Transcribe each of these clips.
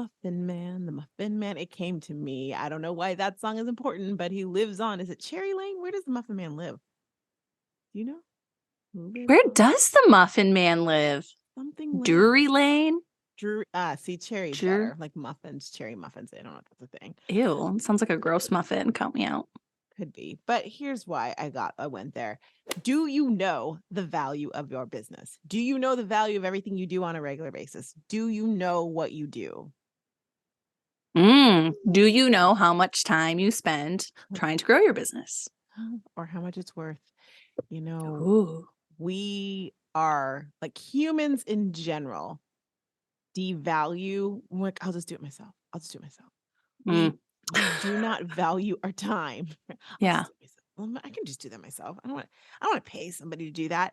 Muffin Man, the Muffin Man. It came to me. I don't know why that song is important, but he lives on. Is it Cherry Lane? Where does the Muffin Man live? Do you know? Who lives Where on does the Muffin Man live? something lane? Drury Lane? See, cherry's better. Like muffins, cherry muffins. I don't know if that's a thing. Ew, sounds like a gross muffin. Count me out. Could be. But here's why I went there. Do you know the value of your business? Do you know the value of everything you do on a regular basis? Do you know what you do? Do you know how much time you spend trying to grow your business? Or how much it's worth? You know, Ooh. we are like humans in general devalue. Like, I'll just do it myself. I'll just do it myself. We do not value our time. Yeah. I can just do that myself. I don't want to pay somebody to do that.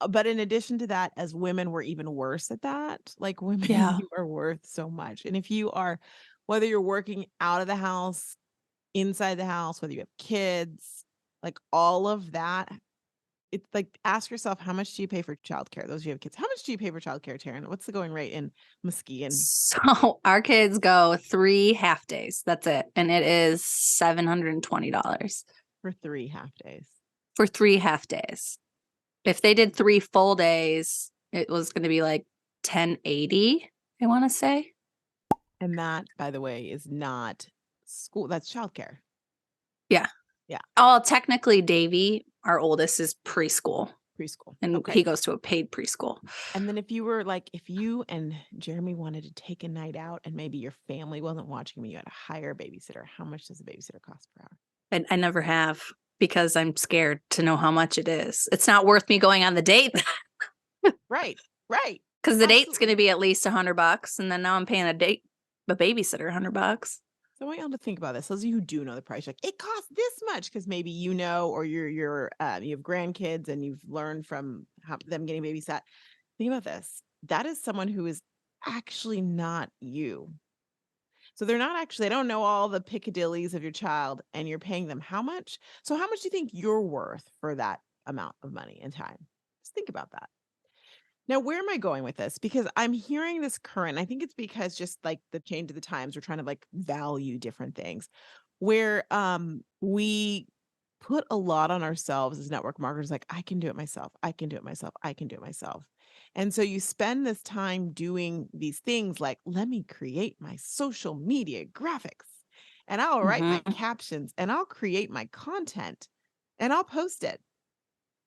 But in addition to that, as women, we're even worse at that. Like women, Yeah. you are worth so much. And if you are, whether you're working out of the house, inside the house, whether you have kids, like all of that, it's like ask yourself, how much do you pay for childcare? Those of you who have kids, how much do you pay for childcare, Taryn? What's the going rate in Muskegon? So our kids go 3 half days. That's it. And it is $720 For 3 half days. for 3 half days. If they did 3 full days, it was going to be like $1,080, I want to say. And that, by the way, is not school. That's childcare. Yeah. Yeah. Oh, technically, Davy, our oldest, is preschool. And Okay. he goes to a paid preschool. And then if you and Jeremy wanted to take a night out and maybe your family wasn't watching me, you had to hire a babysitter. How much does a babysitter cost per hour? I never have because I'm scared to know how much it is. It's not worth me going on the date. Right. Because the date's going to be at least $100, and then now I'm paying a babysitter $100. So I want y'all to think about this. Those of you who do know the price, like it costs this much because maybe you know, or you have grandkids and you've learned from them getting babysat. Think about this. That is someone who is actually not you. So they don't know all the piccadillies of your child, and you're paying them how much? So how much do you think you're worth for that amount of money and time? Just think about that. Now, where am I going with this? Because I'm hearing this current, I think it's because just like the change of the times, we're trying to like value different things where we put a lot on ourselves as network marketers, like I can do it myself. I can do it myself. I can do it myself. And so you spend this time doing these things like, let me create my social media graphics and I'll write my captions and I'll create my content and I'll post it.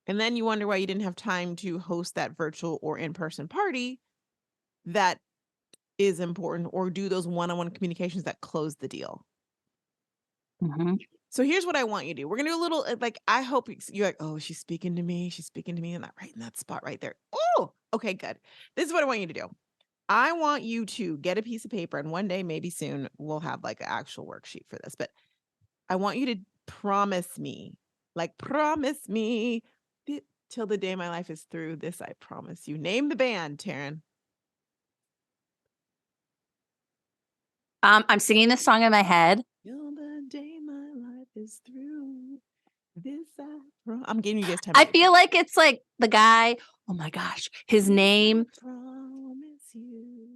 And then you wonder why you didn't have time to host that virtual or in-person party that is important, or do those one-on-one communications that close the deal. So here's what I want you to do. We're going to do a little, like, I hope you're like, oh, she's speaking to me. She's speaking to me in that spot right there. Oh, okay, good. This is what I want you to do. I want you to get a piece of paper, and one day, maybe soon, we'll have like an actual worksheet for this, but I want you to promise me till the day my life is through. This I promise you. Name the band, Taryn. I'm singing this song in my head. Till the day my life is through. This I'm giving you guys time. I feel like it's like the guy. Oh my gosh, his name. Promise you.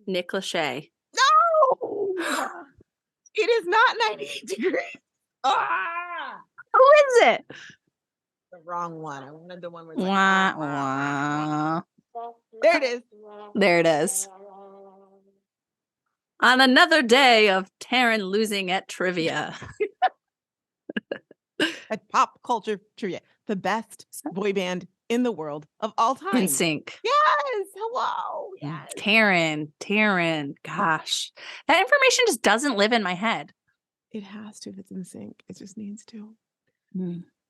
Nick Lachey. No, it is not 98 degrees. Who is it? The wrong one. I wanted the one where it's like, wah. There it is. There it is. On another day of Taryn losing at trivia. At pop culture trivia, the best boy band in the world of all time. In sync. Yes. Hello. Yes. Taryn. Gosh, that information just doesn't live in my head. It has to if it's in sync. It just needs to.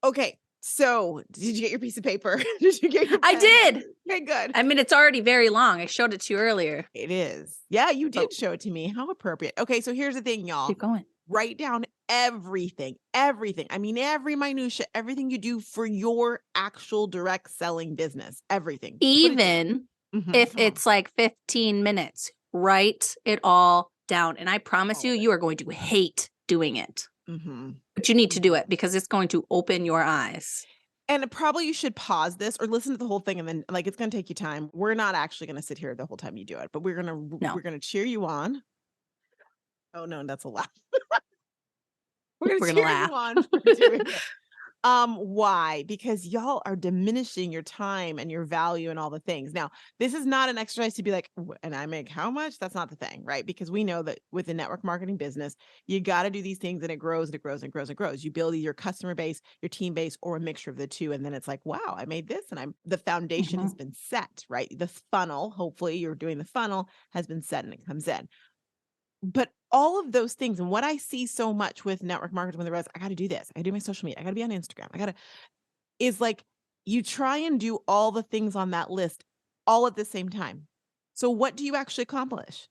Okay. So did you get your piece of paper? Did you get your pen? I did. Okay, good. I mean, it's already very long. I showed it to you earlier. It is. Yeah, you did show it to me. How appropriate. Okay, so here's the thing, y'all. Keep going. Write down everything. I mean, every minutia, everything you do for your actual direct selling business. Everything. Even if it's like 15 minutes, write it all down. And I promise you are going to hate doing it. But you need to do it because it's going to open your eyes. And probably you should pause this or listen to the whole thing and then like it's gonna take you time. We're not actually gonna sit here the whole time you do it, but No, we're gonna cheer you on. Oh no, that's a laugh. We're gonna we're gonna cheer you laugh. on for doing it. Why? Because y'all are diminishing your time and your value and all the things. Now, this is not an exercise to be like, and I make how much? That's not the thing, right? Because we know that with the network marketing business, you got to do these things and it grows and it grows and grows and grows. You build your customer base, your team base, or a mixture of the two. And then it's like, wow, I made this and the foundation has Mhm. been set, right? The funnel, hopefully you're doing the funnel has been set and it comes in. But all of those things, and what I see so much with network marketing when the rest, I got to do this. I got to do my social media. I got to be on Instagram. I got to is like you try and do all the things on that list all at the same time. So what do you actually accomplish?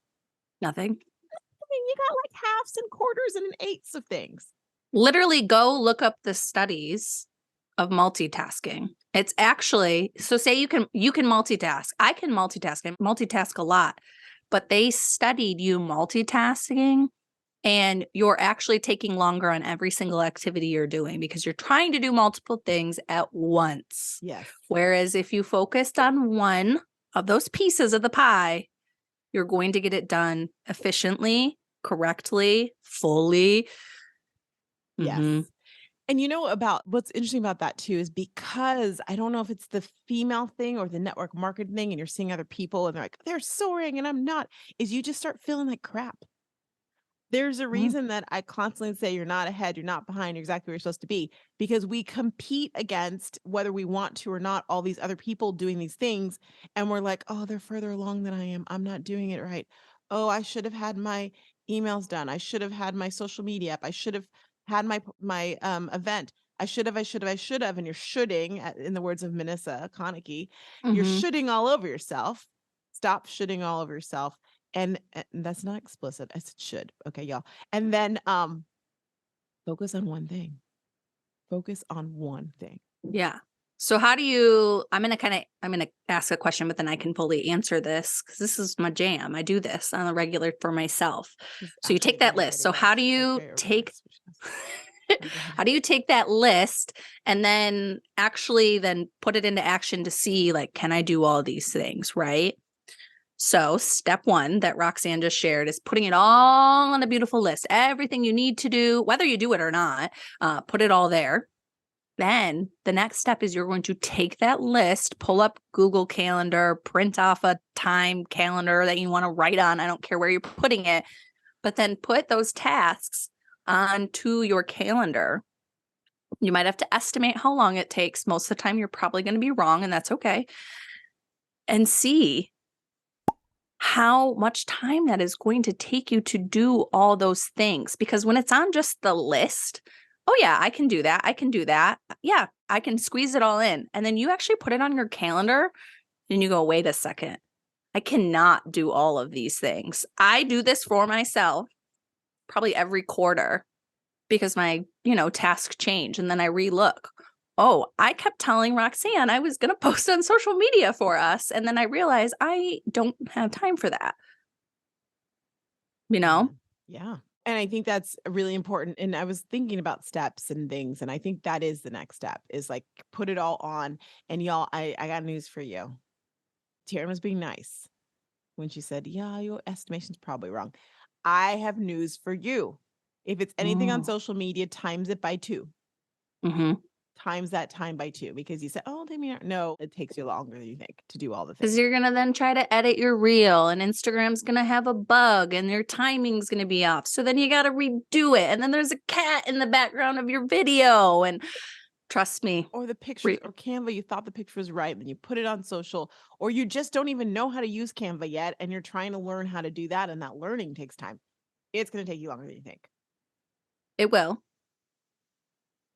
Nothing. I mean, you got like halves and quarters and eighths of things. Literally go look up the studies of multitasking. It's actually, so say you can multitask. I can multitask. I multitask a lot. But they studied you multitasking and you're actually taking longer on every single activity you're doing because you're trying to do multiple things at once. Yes. Whereas if you focused on one of those pieces of the pie, you're going to get it done efficiently, correctly, fully. Yes. Mhm. And you know about what's interesting about that too is because I don't know if it's the female thing or the network marketing thing, and you're seeing other people and they're like, they're soaring and I'm not, is you just start feeling like crap. There's a Mm. reason that I constantly say you're not ahead, you're not behind, you're exactly where you're supposed to be because we compete against whether we want to or not all these other people doing these things and we're like, "Oh, they're further along than I am. I'm not doing it right. Oh, I should have had my emails done. I should have had my social media up. I should have had my event. I should have." And you're shoulding, in the words of Manissa Konecki, you're Mhm. shoulding all over yourself. Stop shoulding all over yourself and that's not explicit. I said should. Okay, y'all. And then focus on one thing. Focus on one thing. Yeah. So how do you I'm going to ask a question but then I can fully answer this cuz this is my jam. I do this on a regular for myself. She's So you actually take that very list. good So at how this. do She's like you very take organized. Go how ahead. do you take that list and then actually then put it into action to see like can I do all these things, right? So step 1 that Roxanne just shared is putting it all on a beautiful list. Everything you need to do, whether you do it or not, put it all there. Then the next step is you're going to take that list, pull up Google Calendar, print off a time calendar that you want to write on. I don't care where you're putting it, but then put those tasks onto your calendar. You might have to estimate how long it takes. Most of the time, you're probably going to be wrong, and that's okay. And see how much time that is going to take you to do all those things. Because when it's on just the list, oh, yeah, I can do that. I can do that. Yeah, I can squeeze it all in. And then you actually put it on your calendar and you go, wait a second. I cannot do all of these things. I do this for myself probably every quarter because my, tasks change and then I relook. Oh, I kept telling Roxanne I was going to post on social media for us. And then I realized I don't have time for that, you Yeah. know? Yeah. And I think that's really important. And I was thinking about steps and things. And I think that is the next step is like put it all on. And y'all, I got news for you. Taryn was being nice when she said, yeah, your estimation's probably wrong. I have news for you. If it's anything on Mm. social media, times it by 2. Mm-hmm. Times that time by 2 because you said, oh, they may not. No, it takes you longer than you think to do all the Because things. you're going to then try to edit your reel and Instagram's going to have a bug and your timing's going to be off. So then you got to redo it. And then there's a cat in the background of your video. And trust me, Or the pictures or Canva, you thought the picture was right, then you put it on social, or you just don't even know how to use Canva yet, and you're trying to learn how to do that, and that learning takes time. It's going to take you longer than you think. it will.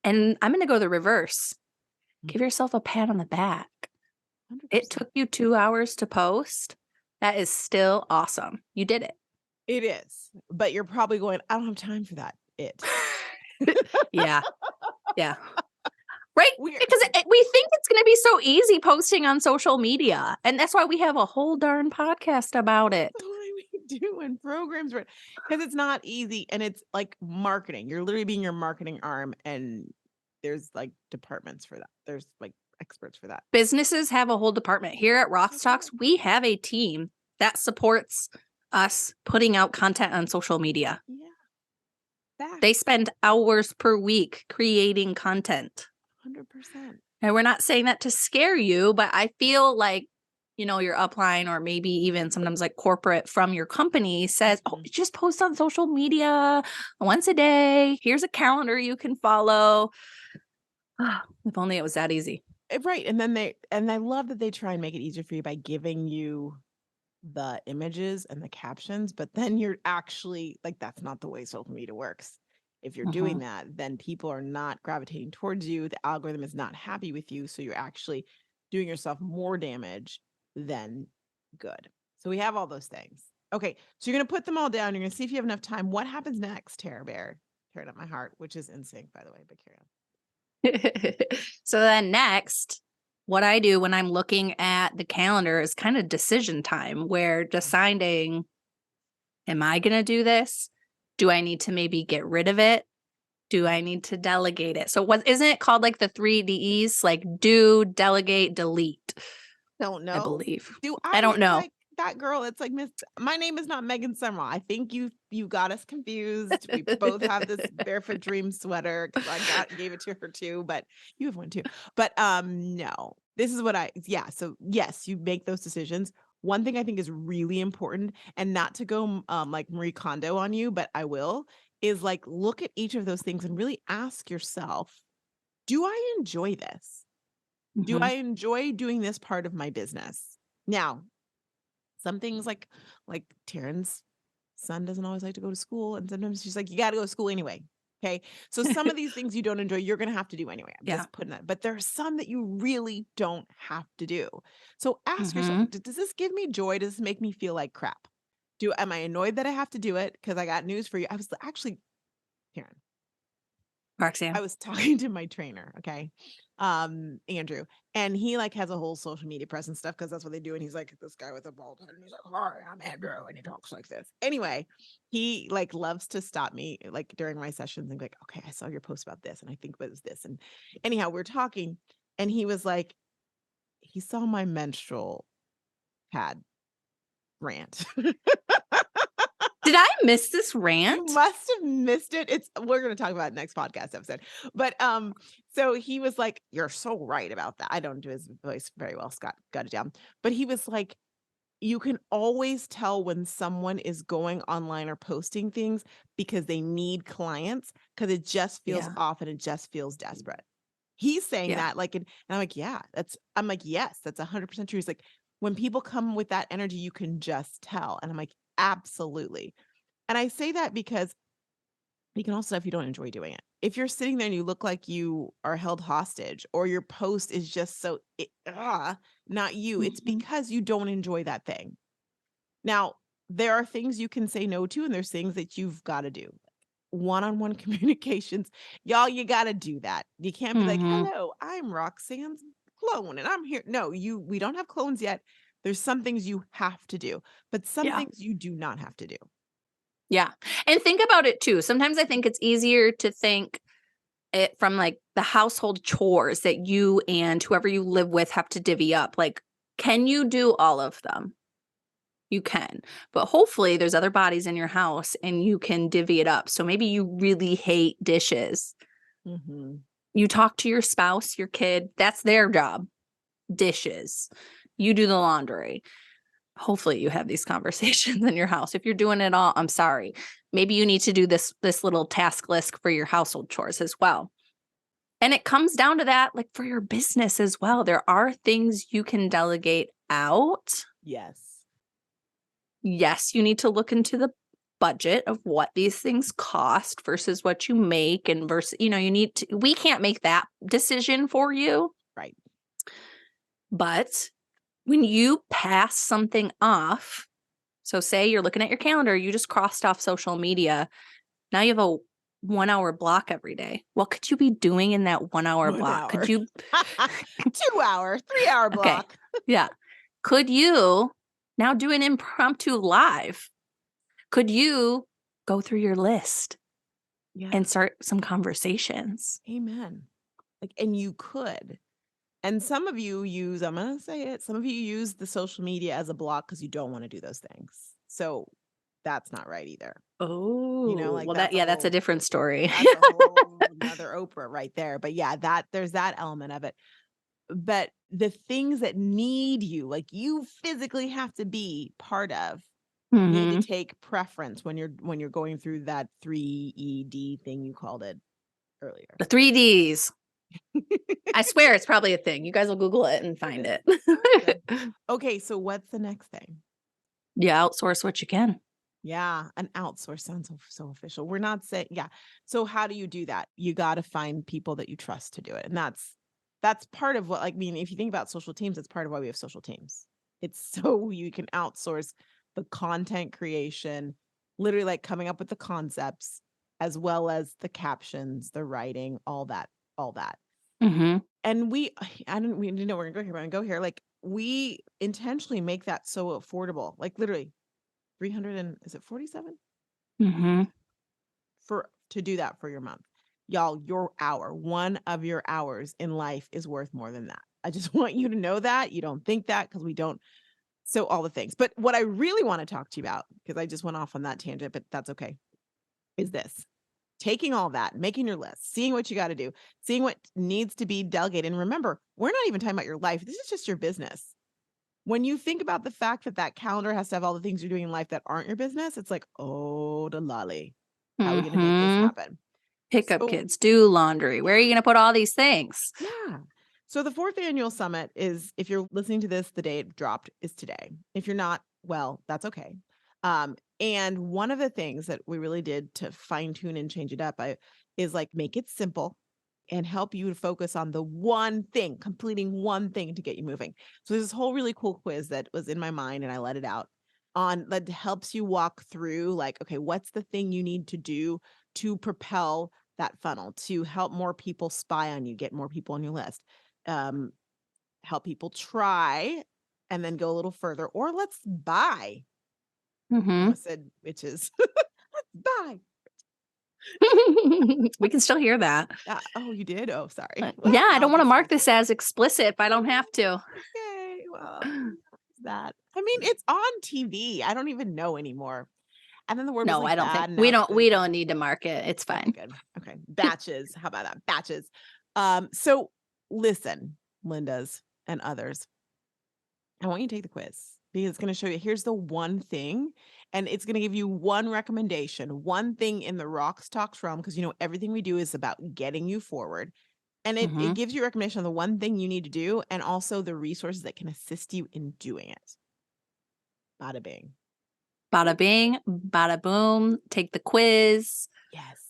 And I'm going to go the reverse. Give yourself a pat on the back. 100%. It took you 2 hours to post. That is still awesome. You did it. It is, but you're probably going, I don't have time for that. Yeah. Yeah. Right? Weird. Because we think it's going to be so easy posting on social media. And that's why we have a whole darn podcast about it. That's why we do and programs because it's not easy and it's like marketing. You're literally being your marketing arm and there's like departments for that. There's like experts for that. Businesses have a whole department. Here at RoxTalks, we have a team that supports us putting out content on social media. Yeah. They Facts. spend hours per week creating content. 100%. And we're not saying that to scare you, but I feel like, your upline or maybe even sometimes like corporate from your company says, oh, just post on social media once a day. Here's a calendar you can follow. If only it was that easy. Right. And I love that they try and make it easier for you by giving you the images and the captions, but then you're actually like, that's not the way social media works. If you're doing that, then people are not gravitating towards you. The algorithm is not happy with you. So you're actually doing yourself more damage than good. So we have all those things. Okay. So you're going to put them all down. You're going to see if you have enough time. What happens next, Tara Bear? Tearing up my heart, which is in sync, by the way, but carry on. So then next, what I do when I'm looking at the calendar is kind of decision time where deciding, am I going to do this? Do I need to maybe get rid of it? Do I need to delegate it? So isn't it called like the 3 Ds? Like do, delegate, delete. Don't know. I believe. Do I don't know. Like that girl? It's like my name is not Megan Summerall. I think you got us confused. We both have this Barefoot Dream sweater because I gave it to her too, but you have one too. But no. This is what so yes, you make those decisions. One thing I think is really important, and not to go like Marie Kondo on you, but I will, is like look at each of those things and really ask yourself, do I enjoy this? Do I enjoy doing this part of my business? Now, some things like Taryn's son doesn't always like to go to school, and sometimes she's like, you got to go to school anyway. Okay. So some of these things you don't enjoy, you're going to have to do anyway. I'm just putting that. But there are some that you really don't have to do. So ask yourself, does this give me joy? Does this make me feel like crap? Am I annoyed that I have to do it? Because I got news for you. I was actually, Taryn, Roxanne. I was talking to my trainer, okay, Andrew, and he like has a whole social media presence stuff because that's what they do. And he's like this guy with a bald head, and he's like, "Hi, I'm Andrew," and he talks like this. Anyway, he like loves to stop me like during my sessions and be like, "Okay, I saw your post about this, and I think it was this." And anyhow, we're talking, and he was like, he saw my menstrual pad rant. Did I miss this rant? You must have missed it. We're going to talk about it next podcast episode. But so he was like, "You're so right about that." I don't do his voice very well. Scott got it down. But he was like, you can always tell when someone is going online or posting things because they need clients, because it just feels off and it just feels desperate. He's saying that like, and I'm like, yeah, I'm like, yes, that's 100% true. He's like, when people come with that energy, you can just tell. And I'm like, absolutely. And I say that because you can also, if you don't enjoy doing it, if you're sitting there and you look like you are held hostage, or your post is just so not you, it's because you don't enjoy that thing. Now, there are things you can say no to, and there's things that you've got to do. One-on-one communications, y'all, you got to do that. You can't be like, "Hello, I'm Roxanne's clone and I'm here." No, we don't have clones yet. There's some things you have to do, but some things you do not have to do. Yeah. And think about it too. Sometimes I think it's easier to think it from like the household chores that you and whoever you live with have to divvy up. Like, can you do all of them? You can, but hopefully there's other bodies in your house and you can divvy it up. So maybe you really hate dishes. You talk to your spouse, your kid, that's their job. Dishes. You do the laundry. Hopefully you have these conversations in your house. If you're doing it all, I'm sorry. Maybe you need to do this little task list for your household chores as well. And it comes down to that, like for your business as well. There are things you can delegate out. Yes. Yes, you need to look into the budget of what these things cost versus what you make, and versus, we can't make that decision for you. Right. But when you pass something off, so say you're looking at your calendar, you just crossed off social media. Now you have a 1 hour block every day. What could you be doing in that 1 hour block? Could you 2 hour, 3 hour block? Okay. Yeah. Could you now do an impromptu live? Could you go through your list and start some conversations? Amen. Like, and you could. And some of you use, I'm going to say it, some of you use the social media as a block because you don't want to do those things. So that's not right either. Oh, Like well, that's a that's a whole, different story. that's a whole another Oprah right there. But yeah, there's that element of it. But the things that need you, like you physically have to be part of, need to Mhm. take preference when you're going through that 3ED thing you called it earlier. The 3Ds. I swear it's probably a thing. You guys will Google it and find It it. is. Okay, so what's the next thing? You outsource what you can. Yeah, an outsource sounds so official. We're not saying, yeah. So how do you do that? You got to find people that you trust to do it. And that's part of what, like, I mean, if you think about social teams, that's part of why we have social teams. It's so you can outsource the content creation, literally like coming up with the concepts, as well as the captions, the writing, all that, all that. Mhm. And we didn't know we're gonna go here. Like we intentionally make that so affordable, like literally 300 and is it 47 Mhm. for to do that for your month. Y'all, your hour, one of your hours in life is worth more than that. I just want you to know that. You don't think that because we don't. So all the things. But what I really want to talk to you about, because I just went off on that tangent, but that's okay, is this. Taking all that, making your list, seeing what you got to do, seeing what needs to be delegated. And remember, we're not even talking about your life. This is just your business. When you think about the fact that that calendar has to have all the things you're doing in life that aren't your business, it's like, oh, the lolly. How are we going to make this Mhm. happen? Pick up So, kids, do laundry. Where are you going to put all these things? yeah. So the fourth annual summit is, if you're listening to this, the day it dropped is today. If you're not, well, that's okay. And one of the things that we really did to fine tune and change it up is like make it simple and help you to focus on the one thing, completing one thing to get you moving. So there's this whole really cool quiz that was in my mind and I let it out on that helps you walk through like, okay, what's the thing you need to do to propel that funnel, to help more people spy on you, get more people on your list, um, help people try and then go a little further, or let's buy. I Mhm. almost said witches. Let's buy. We can still hear that. Oh, you did? Oh, sorry. Yeah, Well, I don't I'll want to just mark fix this it. as explicit if I don't have to. Okay, well, that. I mean, it's on TV. I don't even know anymore. And then the word was No, like I don't think bad, and now it's good we again. don't need to mark it. It's Okay, fine. good. Okay. Batches. How about that? Batches. So listen, Linda's and others. I want you to take the quiz because it's going to show you here's the one thing, and it's going to give you one recommendation, one thing in the RoxTalks realm, because everything we do is about getting you forward. And it Mhm. gives you a recommendation on the one thing you need to do and also the resources that can assist you in doing it. Bada bing. Bada bing, bada boom. Take the quiz. Yes.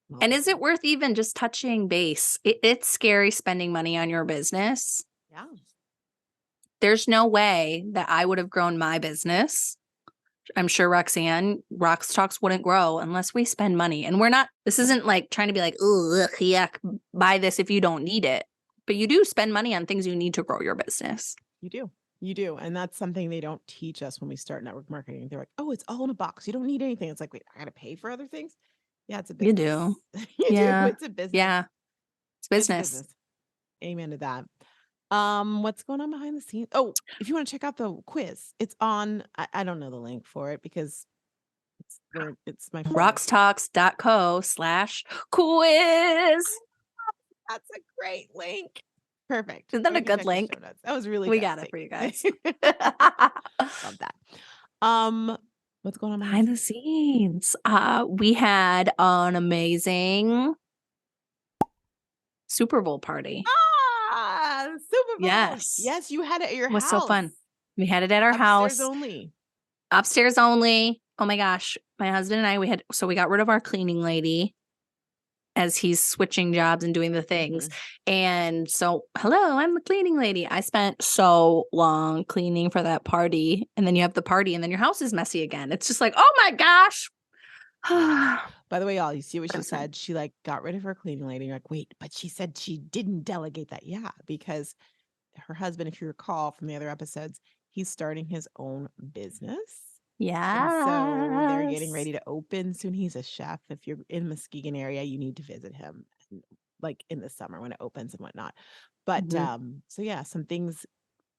Well, And is it listen. worth even just touching base? It's scary spending money on your business. Yeah. There's no way that I would have grown my business. I'm sure Roxanne, Rox Talks wouldn't grow unless we spend money. And we're not, this isn't like trying to be like, ugh, yuck, buy this if you don't need it. But you do spend money on things you need to grow your business. You do. You do. And that's something they don't teach us when we start network marketing. They're like, oh, it's all in a box. You don't need anything. It's like, wait, I got to pay for other things. Yeah, it's a You business. do. You do. Yeah. It's a business. Yeah. It's It's a business. business. Amen to that. What's going on behind the scenes? Oh, if you want to check out the quiz, it's on. I don't know the link for it because it's my phone. Roxtalks.co/quiz. That's a great link. Perfect. Isn't that We a can good check the show link? notes. That was really We good. got it for you guys. Love that. Um, what's going on behind the Behind the scenes. We had an amazing Super Bowl party. Super Bowl. Yes. Yes, you had it at your It was so house. fun. We had it at our Upstairs house, only. upstairs only. Oh my gosh. My husband and I, we got rid of our cleaning lady as he's switching jobs and doing the things. Mhm. And so, hello, I'm the cleaning lady. I spent so long cleaning for that party. And then you have the party and then your house is messy again. It's just like, oh my gosh. Yeah. By the way, y'all, you see what But it she was fun. said? She like got rid of her cleaning lady. You're like, wait, but she said she didn't delegate that. Yeah, because her husband, if you recall from the other episodes, he's starting his own business. And so they're getting Yes. ready to open soon. He's a chef. If you're in the Muskegon area, you need to visit him. And like in the summer when it opens and whatnot. But Mhm. so yeah, some things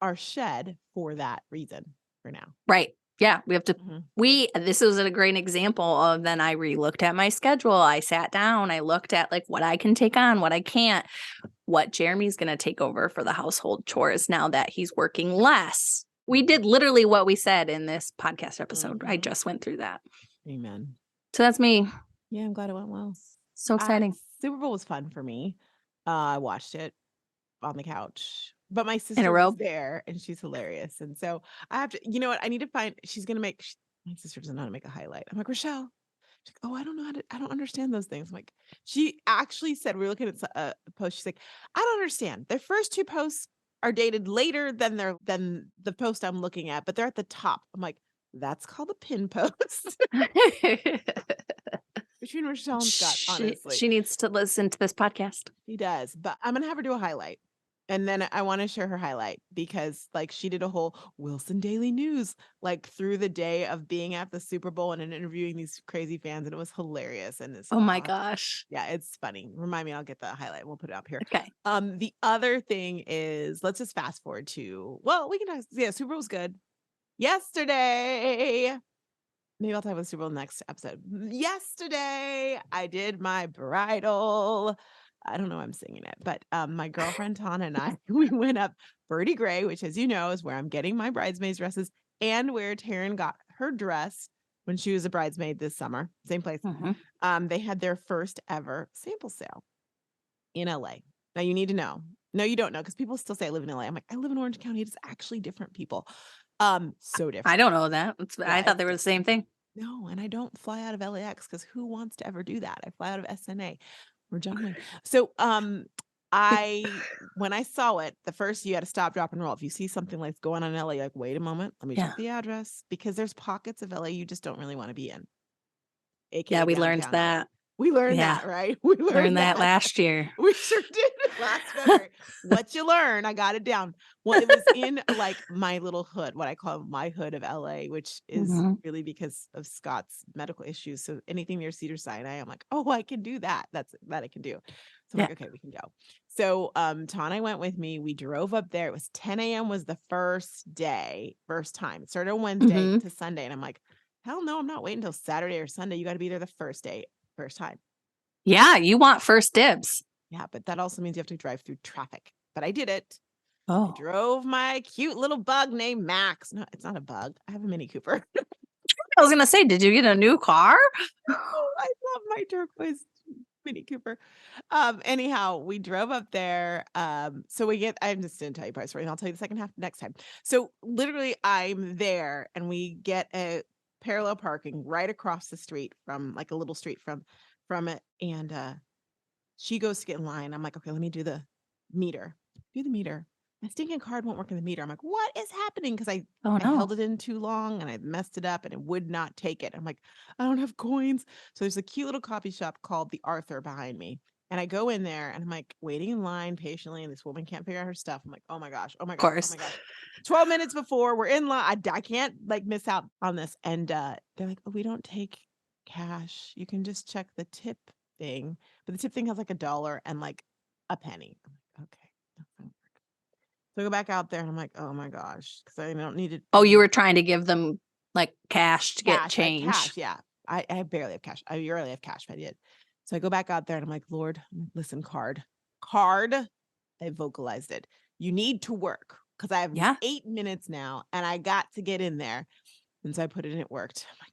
are shed for that reason for now. Right. Yeah, we have to Mhm. this was a great example of then I relooked at my schedule. I sat down, I looked at like what I can take on, what I can't, what Jeremy's going to take over for the household chores now that he's working less. We did literally what we said in this podcast episode. I Mhm. just went through that. Amen. So that's me. Yeah, I'm glad it went well. So exciting. Super Bowl was fun for me. I watched it on the couch, but my In a sister was row. there and she's hilarious. And so I have to, you know what? I need to find, she's going to make, my sister doesn't know how to make a highlight. I'm like, Rochelle, she's like, oh, I don't know how to, I don't understand those things. I'm like, she actually said, we were looking at a post. She's like, I don't understand. Their first two posts are dated later than than the post I'm looking at, but they're at the top. I'm like, that's called a pin post. Between Rochelle and Scott, honestly. She needs to listen to this podcast. She does, but I'm gonna have her do a highlight. And then I want to share her highlight because like she did a whole Wilson Daily News like through the day of being at the Super Bowl and interviewing these crazy fans, and it was hilarious. And it's Oh my gosh. yeah, it's funny. Remind me, I'll get the highlight. We'll put it up here. Okay. The other thing is let's just fast forward to we can talk, yeah, Super Bowl was good. Yesterday. Maybe I'll talk about the Super Bowl next episode. Yesterday, I did my bridal. I don't know why I'm singing it, but my girlfriend Tana and I, we went up Birdie Gray, which, as you know, is where I'm getting my bridesmaids dresses and where Taryn got her dress when she was a bridesmaid this summer. Same place. Mhm. They had their first ever sample sale in LA. Now you need to know. No, you don't know because people still say I live in LA. I'm like, I live in Orange County. It's actually different people. So different. I don't know that. Yeah, I thought they were the same thing. no, and I don't fly out of LAX because who wants to ever do that? I fly out of SNA or John Wayne. So I when I saw it, the first you had to stop, drop, and roll. If you see something like going on in LA, like, wait a moment, let me Yeah. check the address because there's pockets of LA you just don't really want to be in, Yeah, aka we learned downtown LA. that. We learned Yeah. that, right? We Learned learned that that. last year. We sure did last February. What you learn, I got it down. Well, it was in like my little hood, what I call my hood of LA, which is Mhm. really because of Scott's medical issues. So anything near Cedar Sinai, I'm like, oh, I can do that. That I can do. So I'm Yeah. like, okay, we can go. So Tana went with me. We drove up there. It was 10 a.m. was the first time. It started on Wednesday Mhm. to Sunday. And I'm like, hell no, I'm not waiting until Saturday or Sunday. You got to be there the first day, first time. Yeah, you want first dibs. Yeah, but that also means you have to drive through traffic. But I did it. I Oh. drove my cute little bug named Max. No, it's not a bug. I have a Mini Cooper. I was gonna say, did you get a new car? Oh, I love my turquoise Mini Cooper. Anyhow, we drove up there. So I just didn't tell you part story, and I'll tell you the second half next time. So literally I'm there and we get a parallel parking right across the street from like a little street from it. And she goes to get in line. I'm like, okay, let me do the meter. Do the meter. My stinking card won't work in the meter. I'm like, what is happening? Because Oh I no. held it in too long and I messed it up and it would not take it. I'm like, I don't have coins. So there's a cute little coffee shop called the Arthur behind me. And I go in there and I'm like waiting in line patiently. And this woman can't figure out her stuff. I'm like, oh my gosh, oh my Of gosh, oh course. my gosh. 12 minutes before we're in line. I can't like miss out on this. And they're like, oh, we don't take cash. You can just check the tip thing. But the tip thing has like $1 and like a penny. I'm like, okay, that's not work. So I go back out there and I'm like, oh my gosh, because I don't need it. Oh, you were trying to give them like cash to get Cash. I have change. cash. Yeah. I barely have cash. I rarely have cash, but I did. So I go back out there and I'm like, Lord, listen, card. I vocalized it. You need to work because I have Yeah. 8 minutes now and I got to get in there. And so I put it in, it worked. I'm like,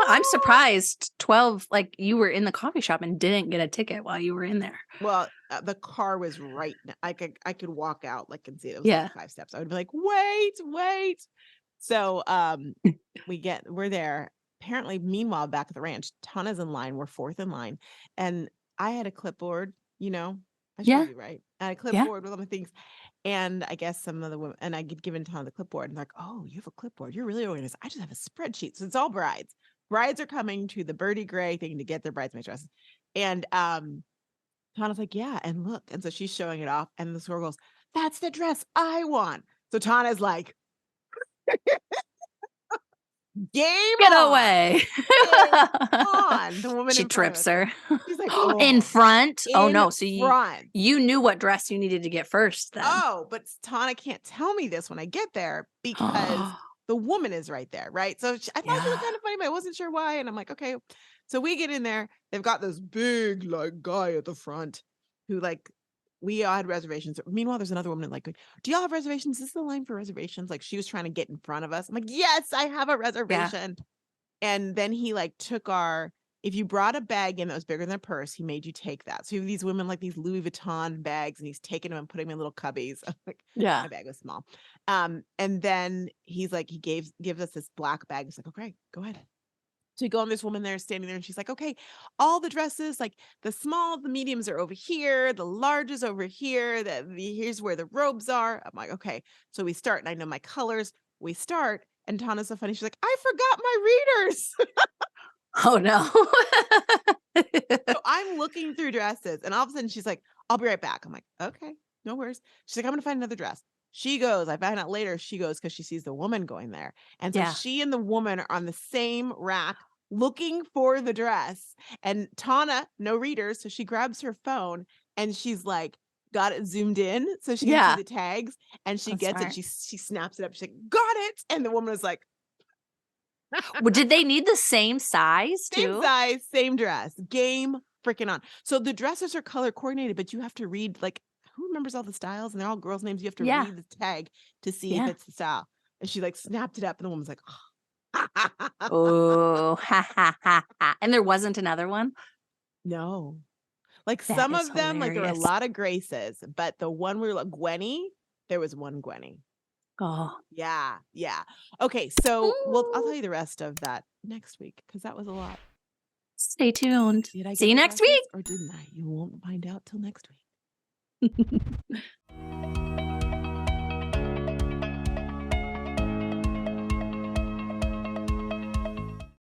I'm surprised 12, like you were in the coffee shop and didn't get a ticket while you were in there. well, the car was right. I could walk out like and see it. It was Yeah. like 5 steps. I would be like, wait. So we're there. Apparently, meanwhile, back at the ranch, Tana's in line. We're fourth in line. And I had a clipboard, I Yeah. showed you, right? I had a Yeah. clipboard with all my things. And I guess some of the women, and I get given Tana the clipboard and like, oh, you have a clipboard. You're really organized. I just have a spreadsheet. So it's all brides. Brides are coming to the Birdie Gray thing to get their bridesmaid dresses. And Tana's like, yeah, and look. And so she's showing it off. And the store goes, that's the dress I want. So Tana's like, Game Get on. away. Game on. The woman She in front of trips us. her. She's like, In oh, front? Oh in no. So front. you knew what dress you needed to get first then. Oh, but Tana can't tell me this when I get there because the woman is right there, right? So I thought she looked Yeah. kind of funny, but I wasn't sure why. And I'm like, okay. So we get in there. They've got this big like guy at the front who like we all had reservations. Meanwhile, there's another woman like, do y'all have reservations? Is this the line for reservations? Like she was trying to get in front of us. I'm like, yes, I have a reservation. And then he like took our, if you brought a bag in that was bigger than a purse, he made you take that. So you have these women like these Louis Vuitton bags and he's taking them and putting them in little cubbies. I'm like, Yeah. my bag was small. And then he's like, he gives us this black bag. He's like, okay, go ahead. So we go on, this woman there standing there and she's like, okay, all the dresses, like the small, the mediums are over here, the large is over here, here's where the robes are. I'm like, okay. So we start and I know my colors. We start and Tana's so funny. She's like, I forgot my readers. Oh no. So I'm looking through dresses and all of a sudden she's like, I'll be right back. I'm like, okay, no worries. She's like, I'm going to find another dress. She goes, I find out later she goes because she sees the woman going there. And so Yeah. she and the woman are on the same rack looking for the dress. And Tana, no readers. So she grabs her phone and she's like, got it zoomed in so she can Yeah. see the tags. And she That's gets smart. it. She snaps it up. She's like, got it. And the woman was like, Well, did they need the same size same too? size, same dress. Game freaking on. So the dresses are color coordinated, but you have to read like who remembers all the styles and they're all girls' names. You have to Yeah. read the tag to see if Yeah. it's the style. And she like snapped it up, and the woman's like, Oh, ha ha ha ha. And there wasn't another one? no. Like That some is of them, like there were a hilarious. lot of Graces, but the one we were like Gwenny, there was one Gwenny. Oh. Yeah, yeah. Okay, so I'll tell you the rest of that next week because that was a lot. Stay tuned. Did I See get you the next dresses week. or didn't I? You won't find out till next week.